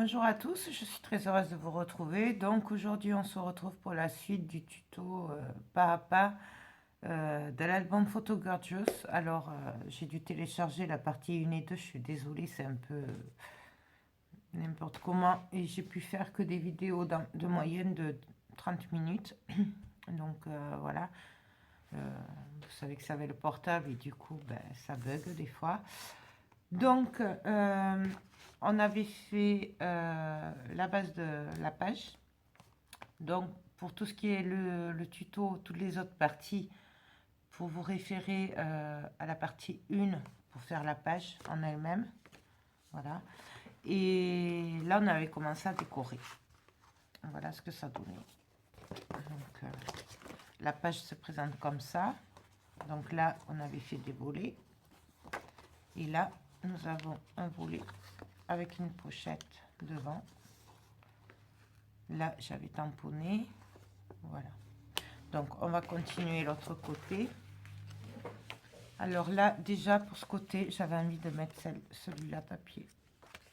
Bonjour à tous, je suis très heureuse de vous retrouver. Donc aujourd'hui on se retrouve pour la suite du tuto pas à pas de l'album Photo Gorgeous. Alors j'ai dû télécharger la partie 1 et 2, je suis désolée, c'est un peu n'importe comment. Et j'ai pu faire que des vidéos de moyenne de 30 minutes. Donc voilà, vous savez que ça avait le portable et du coup ben, ça bug des fois. Donc, on avait fait la base de la page. Donc, pour tout ce qui est le tuto, toutes les autres parties, pour vous référer à la partie 1 pour faire la page en elle-même. Voilà. Et là, on avait commencé à décorer. Voilà ce que ça donnait. Donc, la page se présente comme ça. Donc là, on avait fait des volets. Et là, nous avons un volet avec une pochette devant. Là, j'avais tamponné. Voilà. Donc, on va continuer l'autre côté. Alors là, déjà, pour ce côté, j'avais envie de mettre celui-là papier.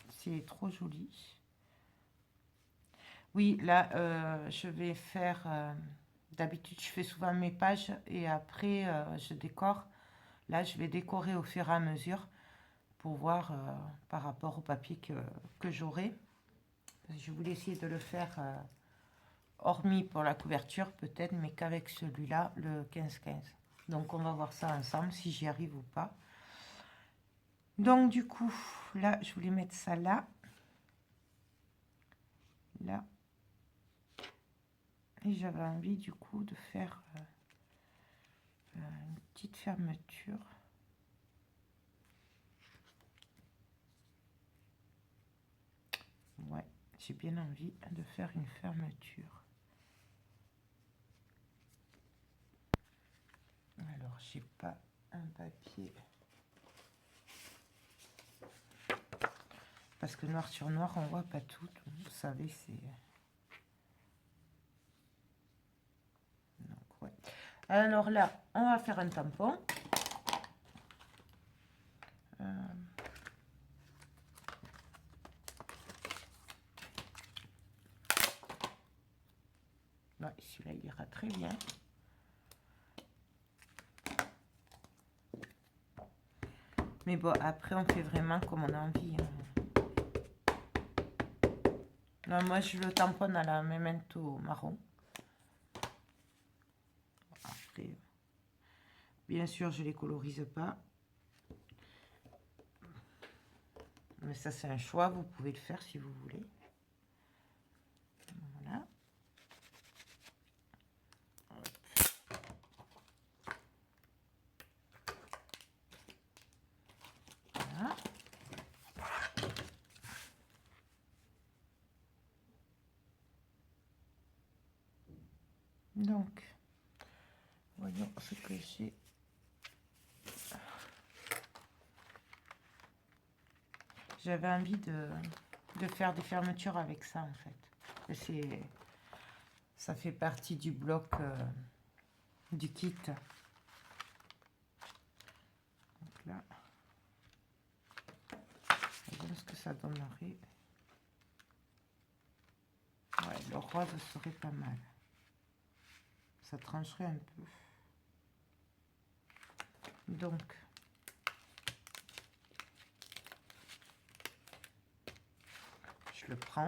C'est trop joli. Oui, là, je vais faire... d'habitude, je fais souvent mes pages et après, je décore. Là, je vais décorer au fur et à mesure pour voir par rapport au papier que j'aurai. Je voulais essayer de le faire... hormis pour la couverture peut-être, mais qu'avec celui-là, le 15-15. Donc on va voir ça ensemble, si j'y arrive ou pas. Donc du coup, là, je voulais mettre ça là. Là. Et j'avais envie du coup de faire une petite fermeture. Ouais, j'ai bien envie de faire une fermeture. Alors, j'ai pas un papier. Parce que noir sur noir, on voit pas tout. Vous savez, c'est... Donc, ouais. Alors là, on va faire un tampon. Ouais, celui-là, il ira très bien. Mais bon, après, on fait vraiment comme on a envie. Non, moi, je le tamponne à la Memento marron. Après, bien sûr, je ne les colorise pas. Mais ça, c'est un choix. Vous pouvez le faire si vous voulez. Voilà. Voilà. Donc, voyons ce que j'ai. J'avais envie de faire des fermetures avec ça, en fait. Ça fait partie du bloc du kit. Donc là, voyons ce que ça donnerait. Ouais, le rose serait pas mal. Ça trancherait un peu. Donc, je le prends.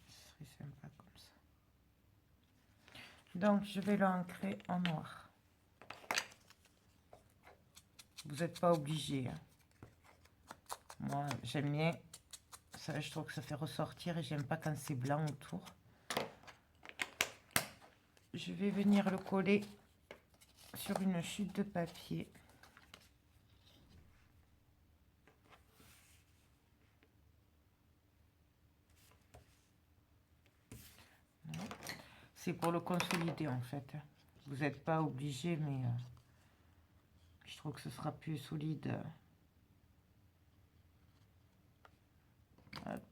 Ce serait sympa comme ça. Donc, je vais l'ancrer en noir. Vous n'êtes pas obligé. Hein. Moi, j'aime bien. Ça, je trouve que ça fait ressortir et j'aime pas quand c'est blanc autour. Je vais venir le coller sur une chute de papier. C'est pour le consolider en fait. Vous n'êtes pas obligé, mais je trouve que ce sera plus solide Hop.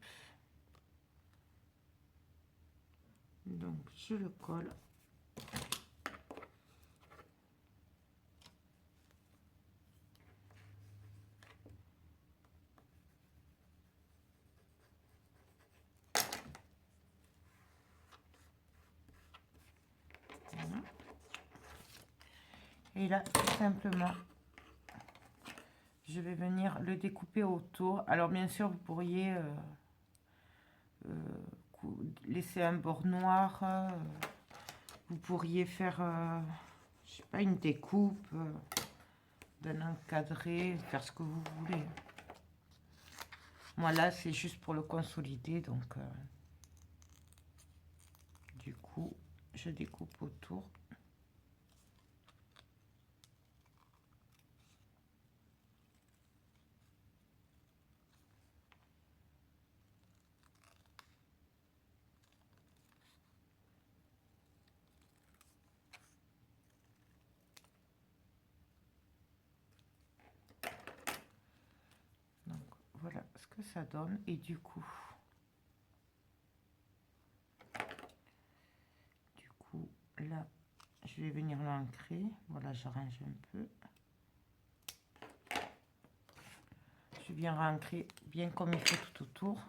Donc je le colle. Voilà. Et là, tout simplement, je vais venir le découper autour. Alors bien sûr, vous pourriez laisser un bord noir. Vous pourriez faire, je sais pas, une découpe d'un encadré, faire ce que vous voulez. Moi là, c'est juste pour le consolider, donc du coup, je découpe autour. Donc voilà ce que ça donne. Et du coup là, je vais venir l'ancrer. Voilà, j'arrange un peu. Je viens ancrer bien comme il faut tout autour.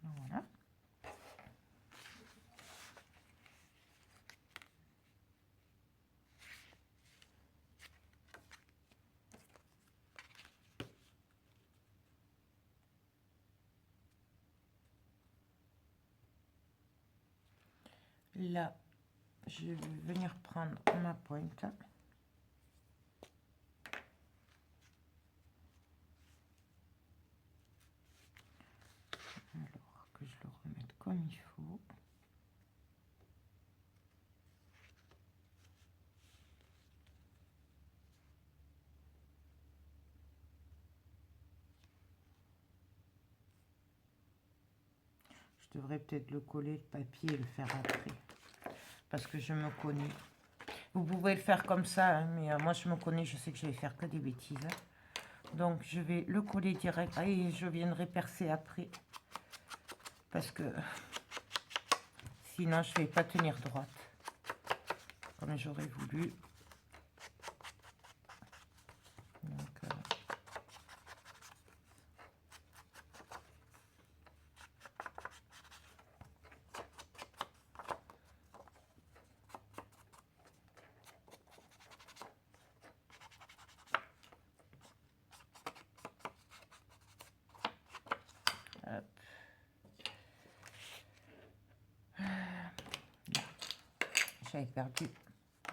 Voilà. Là, je vais venir prendre ma pointe. Alors que je le remette comme il faut. Je devrais peut-être le coller, le papier, et le faire après. Parce que je me connais. Vous pouvez le faire comme ça, hein, mais moi je me connais, je sais que je vais faire que des bêtises. Hein. Donc je vais le coller direct et je viendrai percer après. Parce que sinon je ne vais pas tenir droite. Comme j'aurais voulu. Donc, hop. J'avais perdu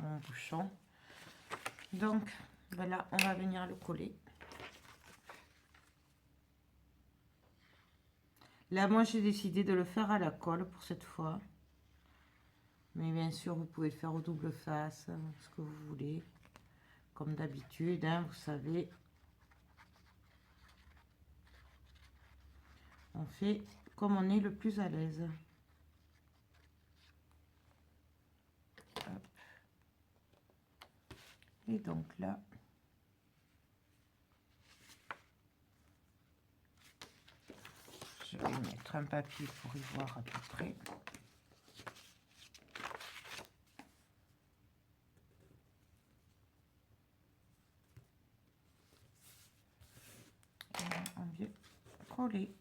mon bouchon. Donc voilà, on va venir le coller. Là, moi, j'ai décidé de le faire à la colle pour cette fois. Mais bien sûr, vous pouvez le faire au double face, ce que vous voulez. Comme d'habitude, hein, vous savez. On fait comme on est le plus à l'aise. Et donc là, je vais mettre un papier pour y voir à peu près. Et on vient coller.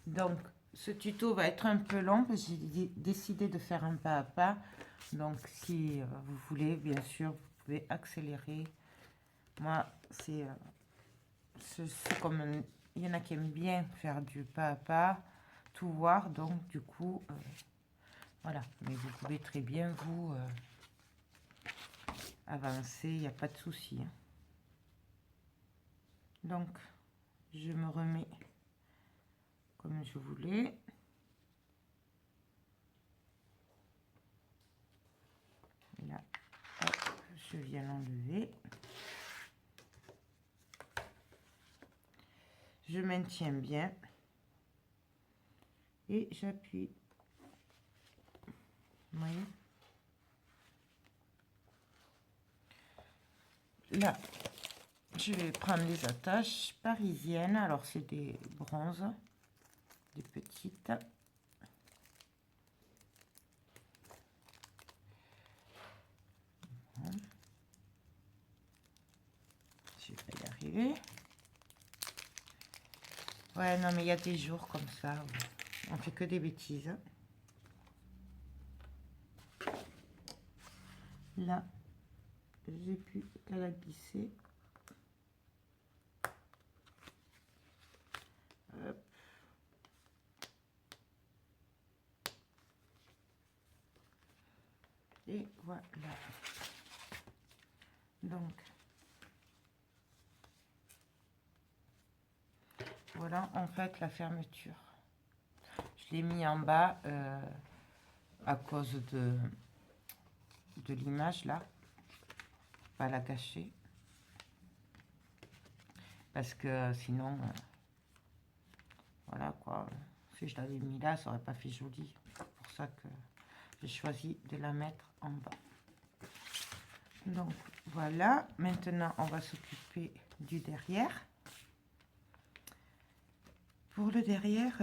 Donc, ce tuto va être un peu long parce que j'ai décidé de faire un pas à pas. Donc, si vous voulez, bien sûr, vous pouvez accélérer. Moi, c'est comme... Il y en a qui aiment bien faire du pas à pas, tout voir. Donc, du coup, voilà. Mais vous pouvez très bien vous avancer, il n'y a pas de souci. Hein. Donc, je me remets comme je voulais. je viens l'enlever. Je maintiens bien et j'appuie. Vous voyez? Là, je vais prendre les attaches parisiennes. Alors, c'est des bronzes, des petites. Bon. Je vais pas y arriver. Ouais, non, mais il y a des jours comme ça où on fait que des bêtises. Là, j'ai plus qu'à la glisser. Hop. Et voilà. Donc, voilà en fait la fermeture. Je l'ai mis en bas à cause de l'image là. Pas la cacher. Parce que sinon, voilà quoi. Si je l'avais mis là, ça aurait pas fait joli. C'est pour ça que j'ai choisi de la mettre en bas. Donc voilà. Maintenant, on va s'occuper du derrière. Pour le derrière,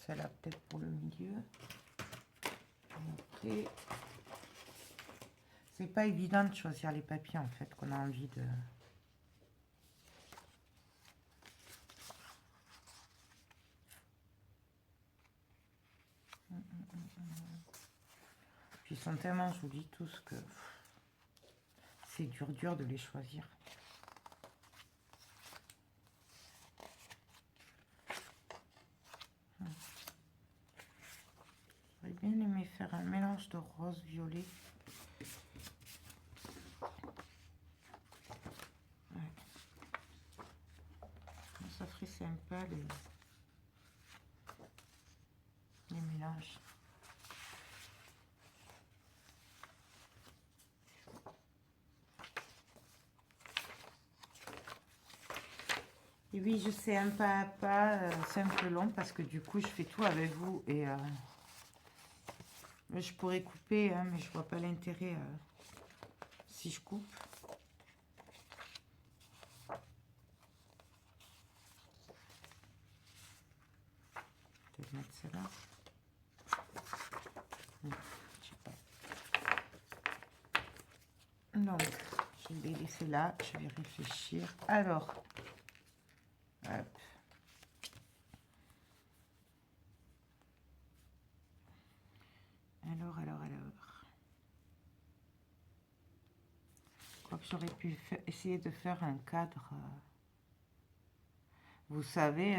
celle-là peut-être pour le milieu. Après, c'est pas évident de choisir les papiers en fait qu'on a envie de. Puis ils sont tellement jolis tous que c'est dur de les choisir. J'aurais bien aimé faire un mélange de rose violet. Ouais. Ça ferait sympa les mélanges. Et oui, je sais, un pas à pas, c'est un peu long parce que du coup, je fais tout avec vous et je pourrais couper, hein, mais je vois pas l'intérêt si je coupe. Peut-être mettre celle-là. Je sais pas. Donc, je vais les laisser là, je vais réfléchir. Alors, hop. Alors. Je crois que j'aurais pu essayer de faire un cadre, vous savez,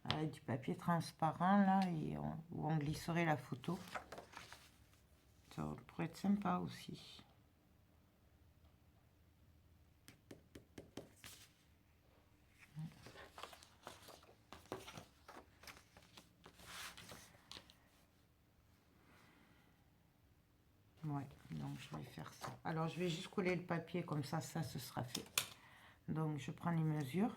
avec du papier transparent là, et où on glisserait la photo. Ça pourrait être sympa aussi. Ouais, donc je vais faire ça. Alors je vais juste coller le papier comme ça ce sera fait. Donc je prends les mesures.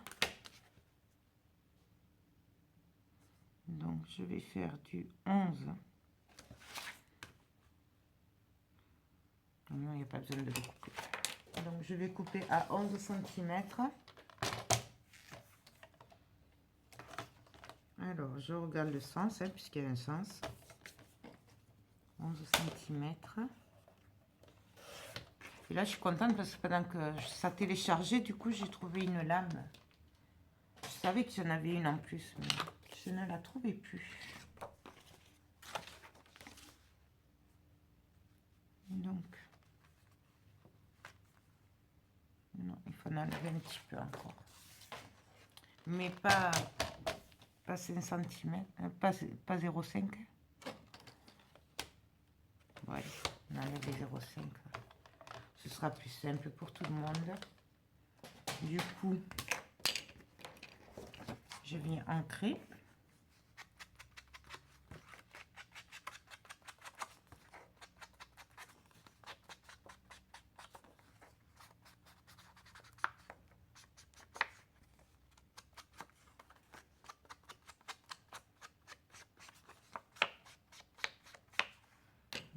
Donc je vais faire du 11. Non, il n'y a pas besoin de le couper. Donc je vais couper à 11 cm. Alors je regarde le sens, hein, puisqu'il y a un sens. 11 cm. Et là je suis contente parce que pendant que ça téléchargeait, du coup j'ai trouvé une lame. Je savais que j'en avais une en plus, mais je ne la trouvais plus. Donc, non, il faut en enlever un petit peu encore. Mais pas 5 cm, pas 0,5. Ouais, on enlève les 0,5. Ce sera plus simple pour tout le monde. Du coup, je viens ancrer.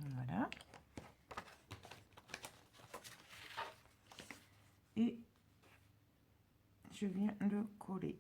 Voilà. Et je viens le coller.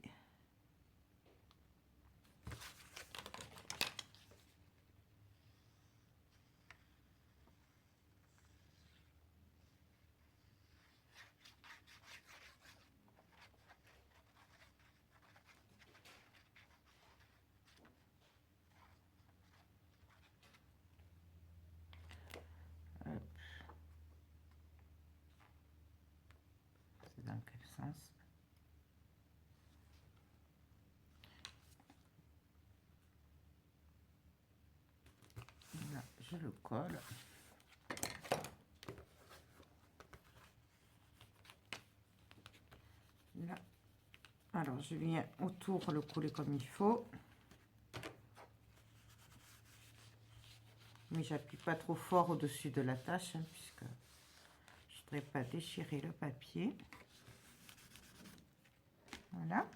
Hop. C'est dans quel sens? Là, je le colle. Là. Alors, je viens autour le coller comme il faut. Mais j'appuie pas trop fort au-dessus de la tâche, hein, puisque je ne voudrais pas déchirer le papier. Voilà.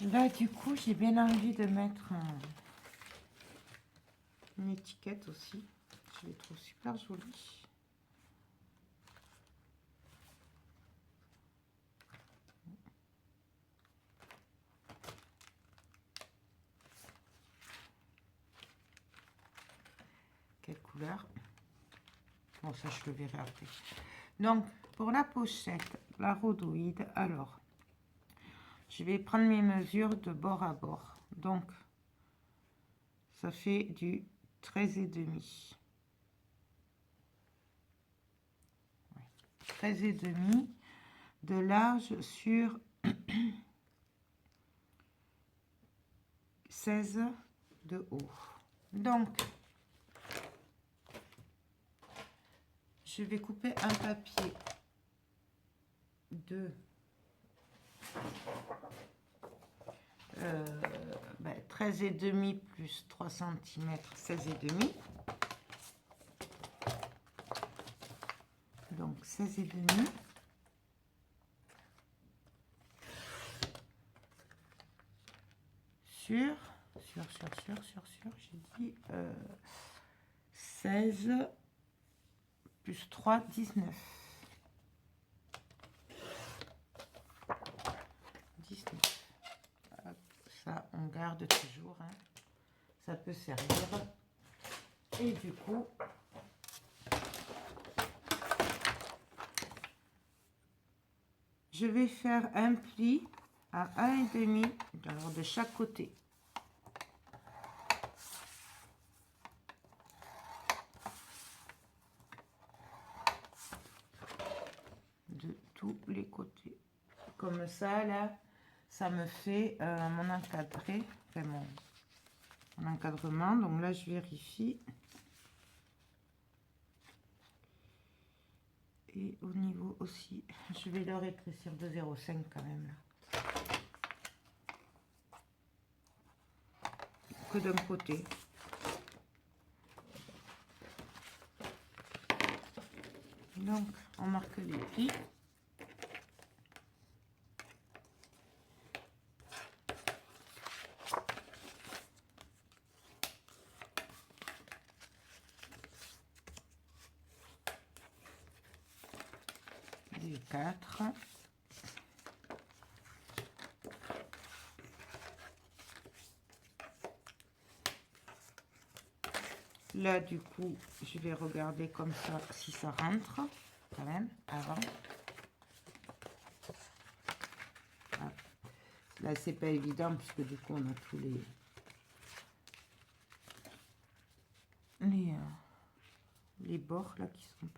Là, du coup, j'ai bien envie de mettre une étiquette aussi. Je les trouve super jolies. Quelle couleur? Bon, ça, je le verrai après. Donc, pour la pochette, la rhodoïde, alors, je vais prendre mes mesures de bord à bord. Donc, ça fait du 13,5. 13,5 de large sur 16 de haut. Donc, je vais couper un papier de 13,5 plus 3 cm, 16,5. Donc 16,5. Sur, j'ai dit 16 plus 3, 19. 19. Hop, ça, on garde toujours, hein. Ça peut servir. Et du coup, je vais faire un pli à 1,5 alors de chaque côté. De tous les côtés. Comme ça, là, ça me fait mon encadré, enfin mon encadrement. Donc là, je vérifie. Et au niveau aussi, je vais le rétrécir de 0,5 quand même là. Que d'un côté. Donc, on marque les plis. Les 4. Là, du coup, je vais regarder comme ça si ça rentre quand même avant. Ah. Là, c'est pas évident puisque du coup, on a tous les bords là qui sont.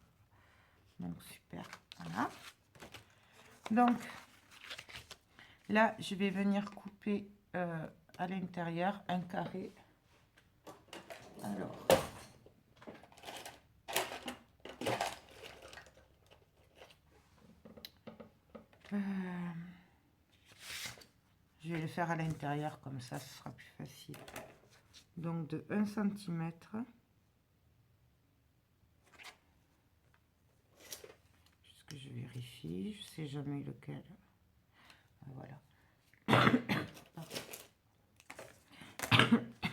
Donc, super. Voilà. Donc, là, je vais venir couper à l'intérieur un carré. Alors, Je vais le faire à l'intérieur, comme ça, ce sera plus facile. Donc de 1 cm. Juste que je vérifie, je sais jamais lequel. Voilà.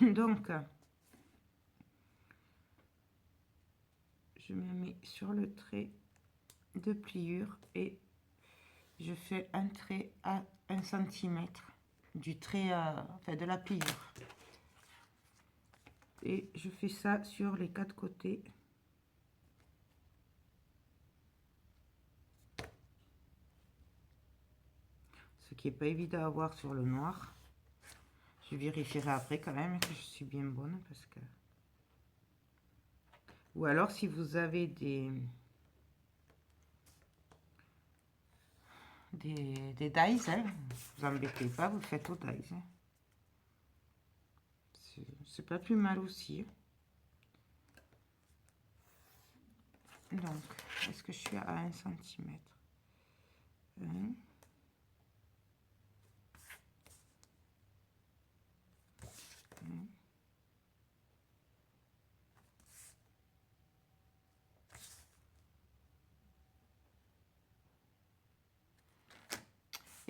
Donc, je me mets sur le trait de pliure et je fais un trait à 1 cm du trait, enfin de la pliure. Et je fais ça sur les 4 côtés. Ce qui n'est pas évident à voir sur le noir. Je vérifierai après quand même que je suis bien bonne parce que... Ou alors si vous avez des dies, hein, vous embêtez pas, vous faites au dies. Hein. C'est pas plus mal aussi. Donc, est-ce que je suis à 1 cm?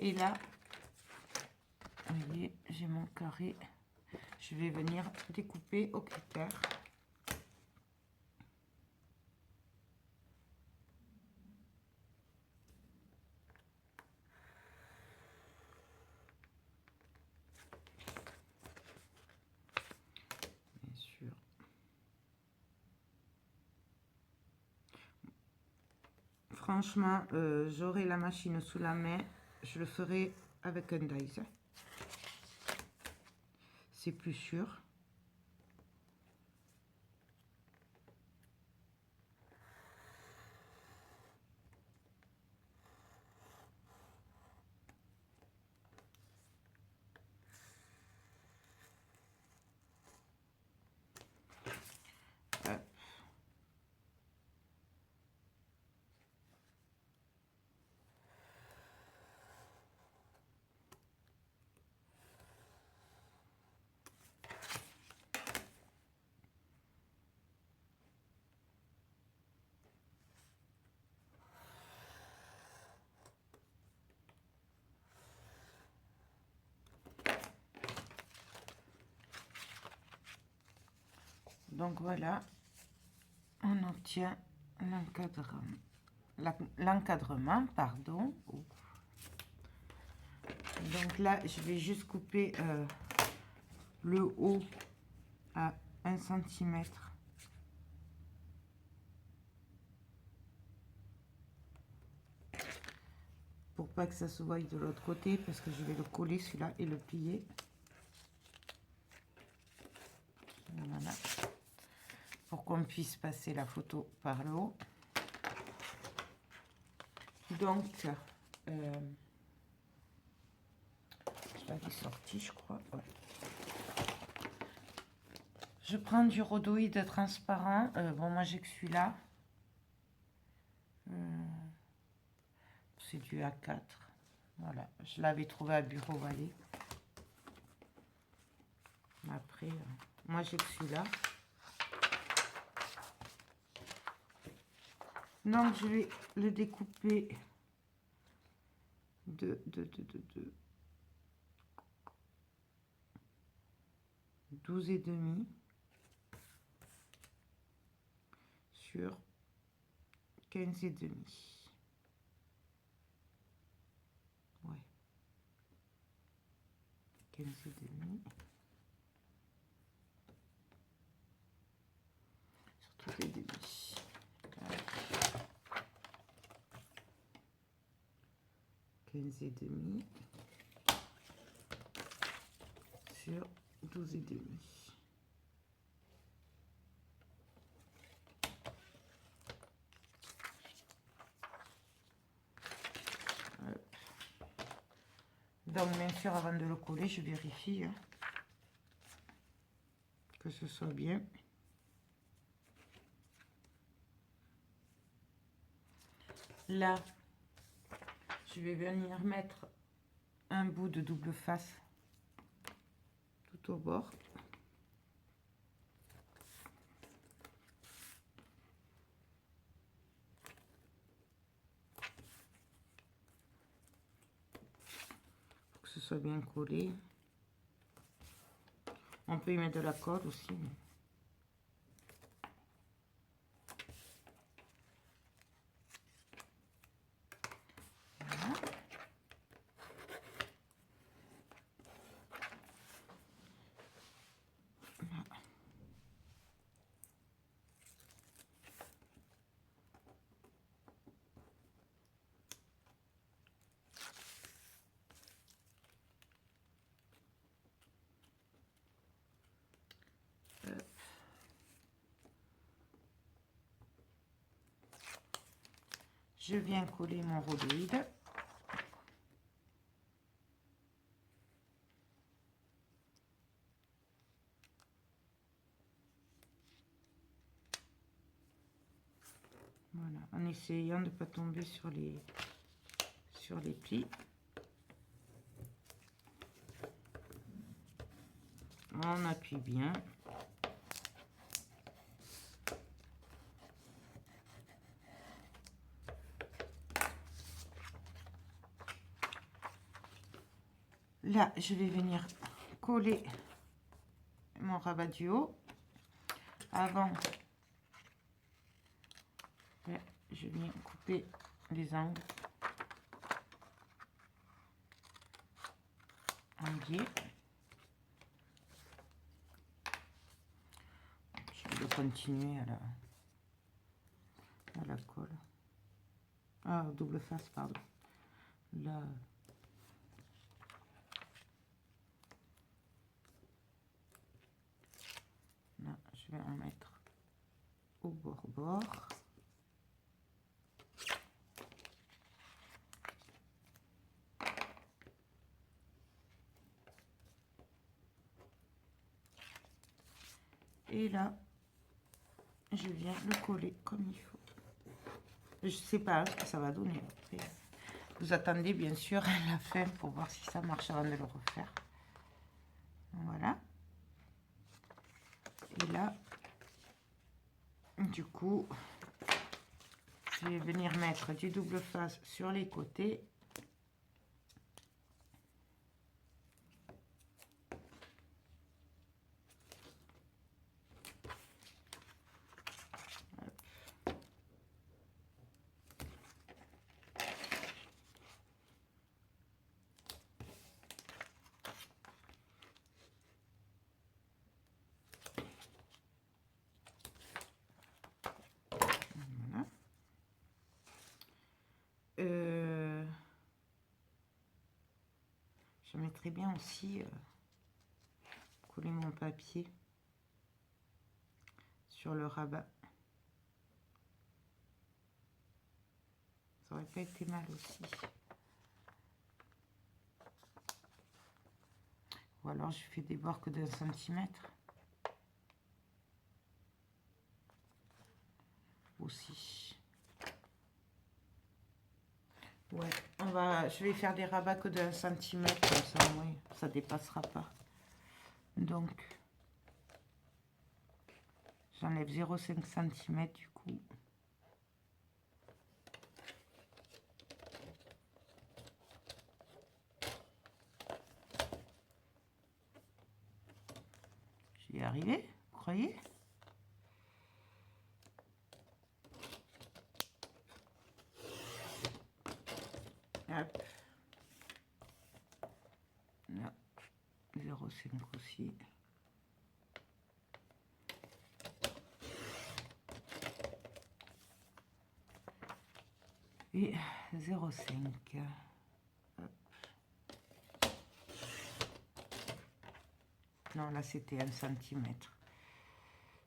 Et là, vous voyez, j'ai mon carré. Je vais venir découper au cutter. Bien sûr. Franchement, j'aurai la machine sous la main. Je le ferai avec un dies. C'est plus sûr. Donc voilà, on obtient l'encadrement, pardon. Donc là, je vais juste couper le haut à 1 cm. Pour pas que ça se voie de l'autre côté, parce que je vais le coller celui-là et le plier. Voilà. Pour qu'on puisse passer la photo par le haut. Donc, je l'avais sorti, je crois. Ouais. Je prends du rhodoïde transparent. Bon, moi j'ai que celui-là. C'est du A4. Voilà, je l'avais trouvé à Bureau Vallée. Après, moi j'ai que celui-là. Donc je vais le découper de 12 et demi sur 15 et demi. Ouais. 15 et demi. Sur tous les demi. 15 et demi sur 12 et demi. Donc bien sûr, avant de le coller, je vérifie hein, que ce soit bien. Là, Je vais venir mettre un bout de double face tout au bord. Pour que ce soit bien collé. On peut y mettre de la colle aussi. Voilà. Je viens coller mon rhodoïde. Voilà, en essayant de ne pas tomber sur les plis. On appuie bien. Là, je vais venir coller mon rabat du haut. Avant, je viens couper les angles en biais. Je vais continuer à la colle. Ah, double face, pardon. Là. Là, je vais en mettre au bord. Et là, je viens le coller comme il faut. Je ne sais pas ce que ça va donner. Après, vous attendez bien sûr à la fin pour voir si ça marche avant de le refaire. Voilà. Et là, du coup, je vais venir mettre du double face sur les côtés. Je mettrai bien aussi coller mon papier sur le rabat. Ça aurait pas été mal aussi. Ou alors je fais des bords que d'1 centimètre. Aussi. Ouais, je vais faire des rabats que d'1 centimètre, comme ça, oui, ça dépassera pas. Donc, j'enlève 0,5 cm du coup. J'y ai arrivé, vous croyez? Hop. Là, 0,5 aussi. Et 0,5. Non, là c'était 1 centimètre.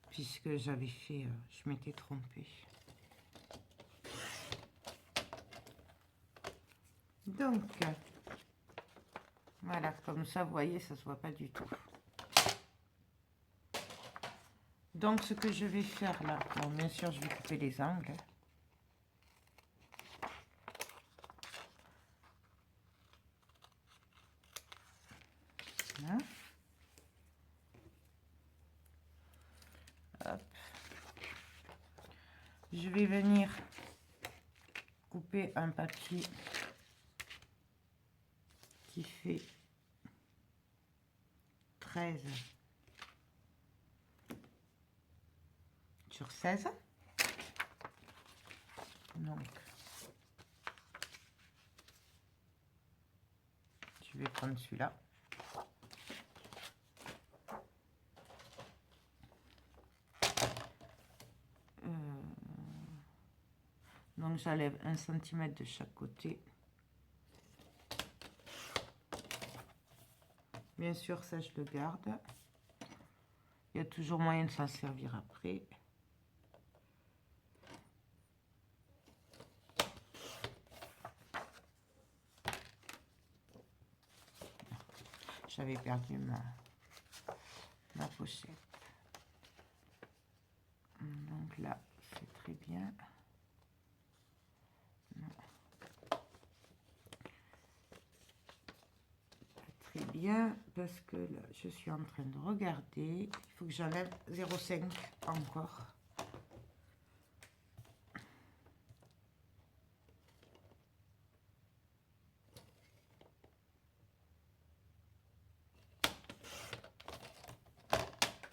Puisque j'avais fait, je m'étais trompée. Donc, voilà, comme ça, vous voyez, ça se voit pas du tout. Donc, ce que je vais faire là, bon, bien sûr, je vais couper les angles. Hop. Je vais venir couper un papier qui fait 13 sur 16. Donc, je vais prendre celui-là. Donc, j'enlève 1 cm de chaque côté. Bien sûr, ça, je le garde. Il y a toujours moyen de s'en servir après. J'avais perdu ma pochette. Donc là, c'est très bien. Non. Pas très bien, parce que là, je suis en train de regarder. Il faut que j'enlève 0,5 encore.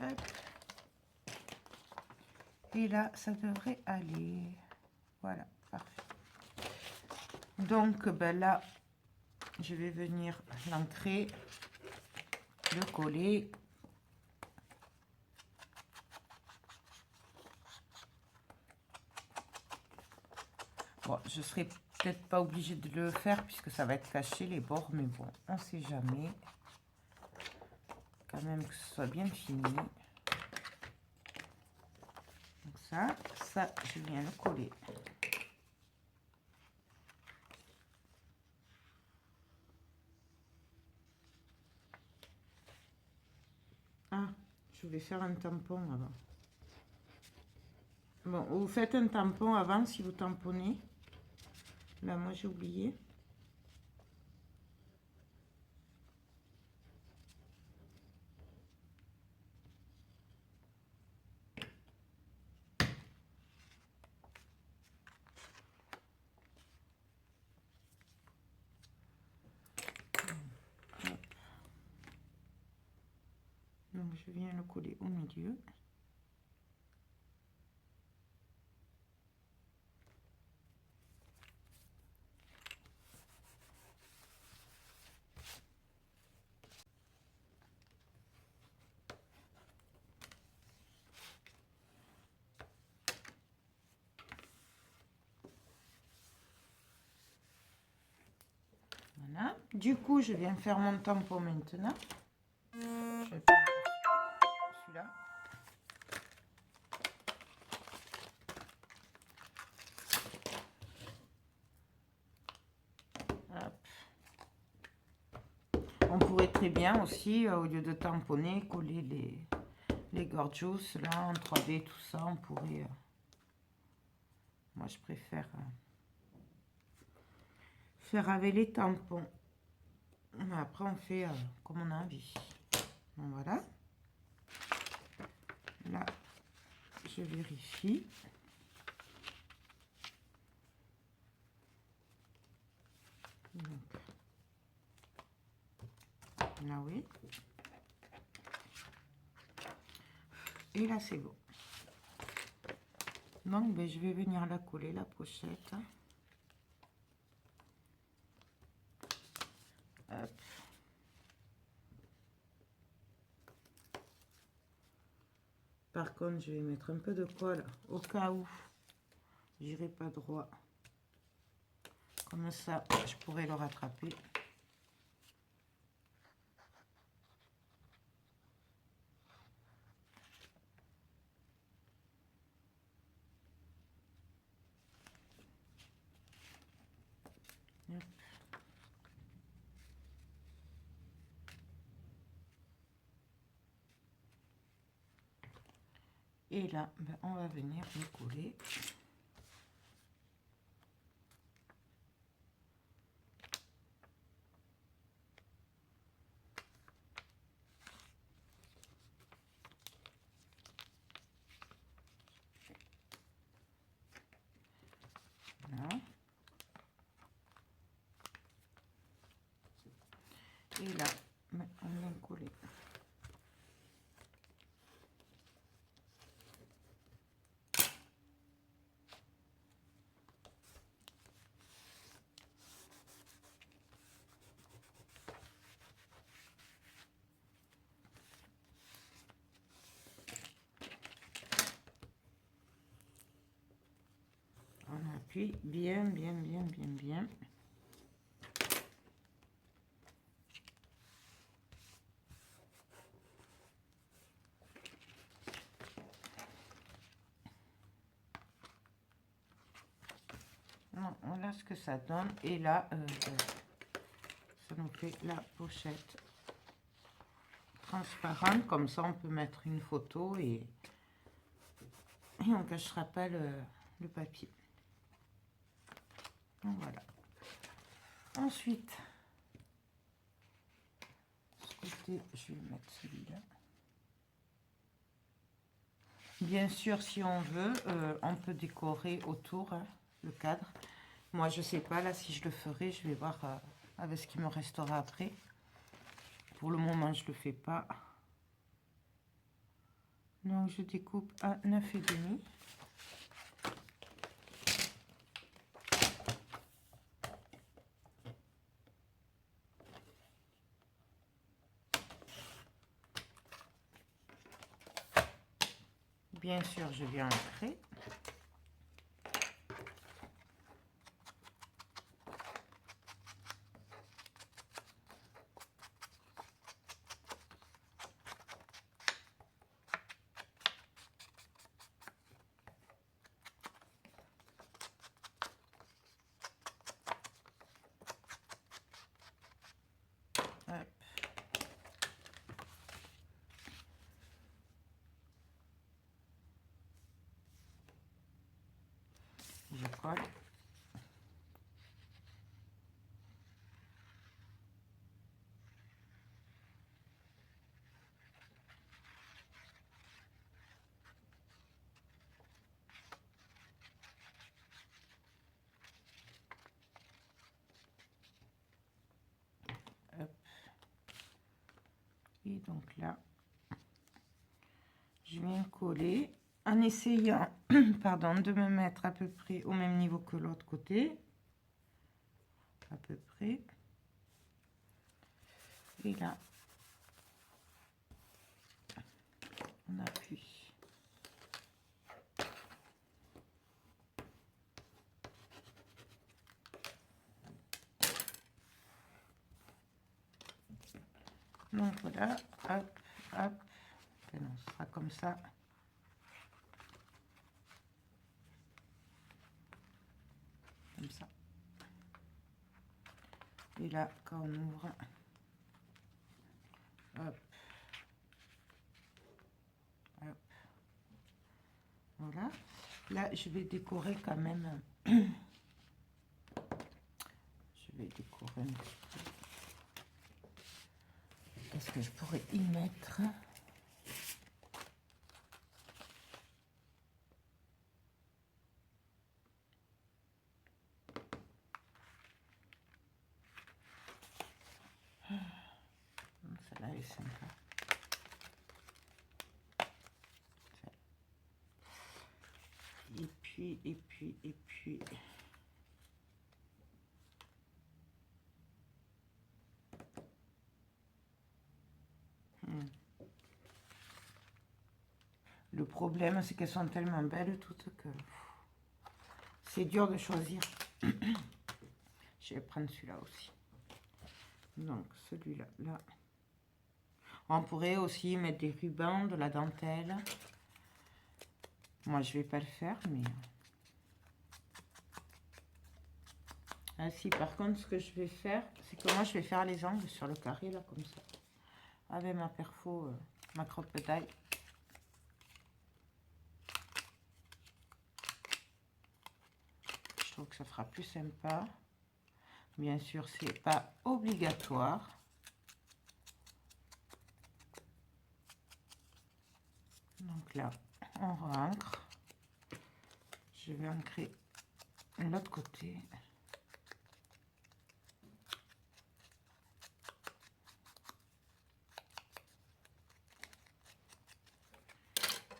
Hop. Et là, ça devrait aller. Voilà, parfait. Donc, ben là, je vais venir l'ancrer, le coller. Bon, je serai peut-être pas obligée de le faire puisque ça va être caché les bords, mais bon, on sait jamais. Quand même que ce soit bien fini. Donc ça, je viens le coller. Ah, je voulais faire un tampon avant. Bon, vous faites un tampon avant si vous tamponnez. Là, moi, j'ai oublié. Donc, je viens le coller au milieu. Voilà. Du coup, je viens faire mon tampon maintenant. Je vais prendre celui-là. On pourrait très bien aussi, au lieu de tamponner, coller les gorgeous, là, en 3D, tout ça, on pourrait... moi, je préfère faire avec les tampons. Mais après, on fait comme on a envie. Donc, voilà. Là, je vérifie. Donc, là, oui. Et là, c'est bon. Donc, ben, je vais venir la coller, la pochette. Hop. Par contre, je vais mettre un peu de colle au cas où j'irai pas droit. Comme ça, je pourrais le rattraper. Hop. Et là, ben, on va venir le coller. Voilà. Et là, on vient coller. On appuie bien, bien, bien, bien, bien. Voilà ce que ça donne. Et là, ça nous fait la pochette transparente. Comme ça, on peut mettre une photo et on ne cachera pas le papier. Donc voilà. Ensuite, ce côté, je vais mettre celui-là. Bien sûr, si on veut, on peut décorer autour le cadre. Moi, je sais pas, là, si je le ferai, je vais voir avec ce qui me restera après. Pour le moment, je le fais pas. Donc, je découpe à 9,5. Bien sûr, je viens ancrer. Hop. Je colle. Hop. Et donc là, je viens coller en essayant pardon, de me mettre à peu près au même niveau que l'autre côté. À peu près. Et là, on appuie. Donc voilà, hop, hop. Et non, ce sera comme ça. Comme ça. Et là, quand on ouvre, hop, hop. Voilà. Là, je vais décorer quand même. Je vais décorer un petit peu. Qu'est-ce que je pourrais y mettre? Celle-là est sympa. Et puis. Le problème, c'est qu'elles sont tellement belles toutes que c'est dur de choisir. Je vais prendre celui-là aussi. Donc, celui-là, là. On pourrait aussi mettre des rubans, de la dentelle. Moi, je vais pas le faire, mais... Ah si, par contre, ce que je vais faire, c'est que moi, je vais faire les angles sur le carré, là, comme ça. Avec ma perfo, ma croppe taille. Je trouve que ça fera plus sympa. Bien sûr, c'est pas obligatoire. Donc là, on re-ancre. Je vais ancrer l'autre côté.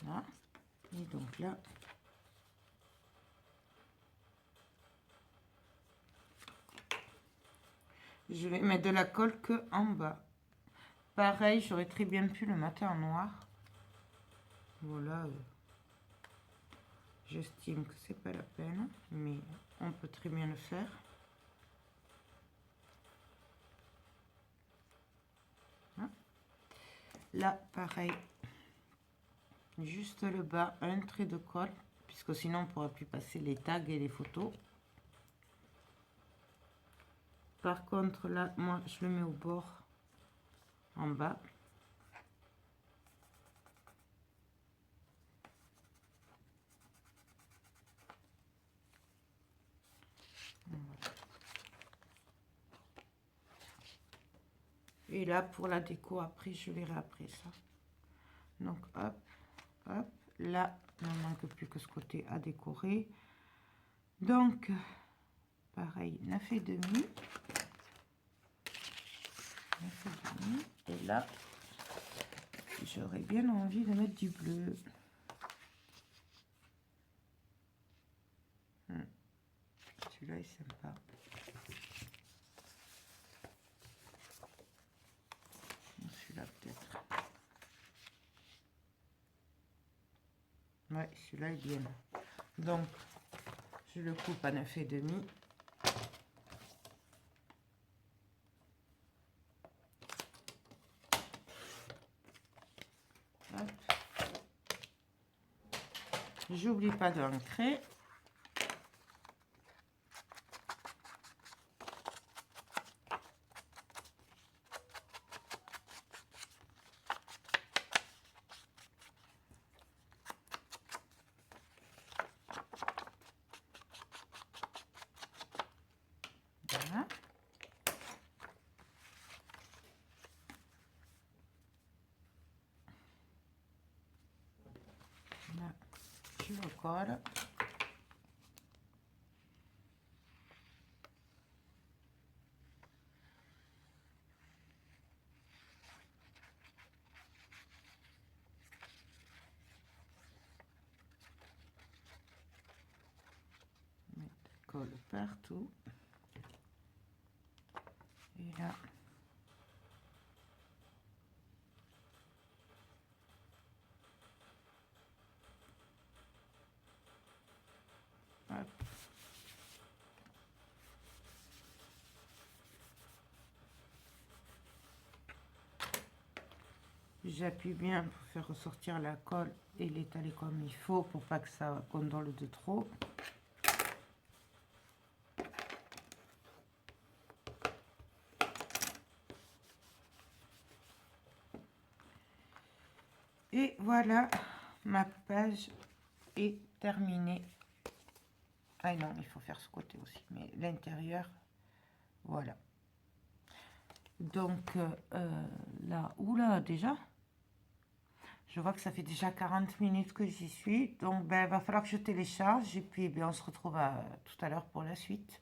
Voilà. Et donc là, je vais mettre de la colle que en bas. Pareil, j'aurais très bien pu le mettre en noir. Voilà. J'estime que c'est pas la peine, mais on peut très bien le faire. Hein? Là, pareil. Juste le bas, un trait de colle, puisque sinon on ne pourra plus passer les tags et les photos. Par contre, là, moi, je le mets au bord, en bas. Voilà. Et là, pour la déco, après, je verrai après ça. Donc, hop, hop. Là, il ne manque plus que ce côté à décorer. Donc, pareil, 9,5. 9,5. Et là, j'aurais bien envie de mettre du bleu. Celui-là est sympa. Celui-là peut-être. Ouais, celui-là est bien. Donc, je le coupe à 9,5. J'oublie pas d'ancrer. Voilà. Là, je le colle. Colle partout. Et là, hop. J'appuie bien pour faire ressortir la colle et l'étaler comme il faut pour pas que ça gondole de trop. Et voilà, ma page est terminée. Ah non, il faut faire ce côté aussi, mais l'intérieur, voilà. Donc là, oula, déjà, je vois que ça fait déjà 40 minutes que j'y suis. Donc, ben, il va falloir que je télécharge et puis ben, on se retrouve tout à l'heure pour la suite.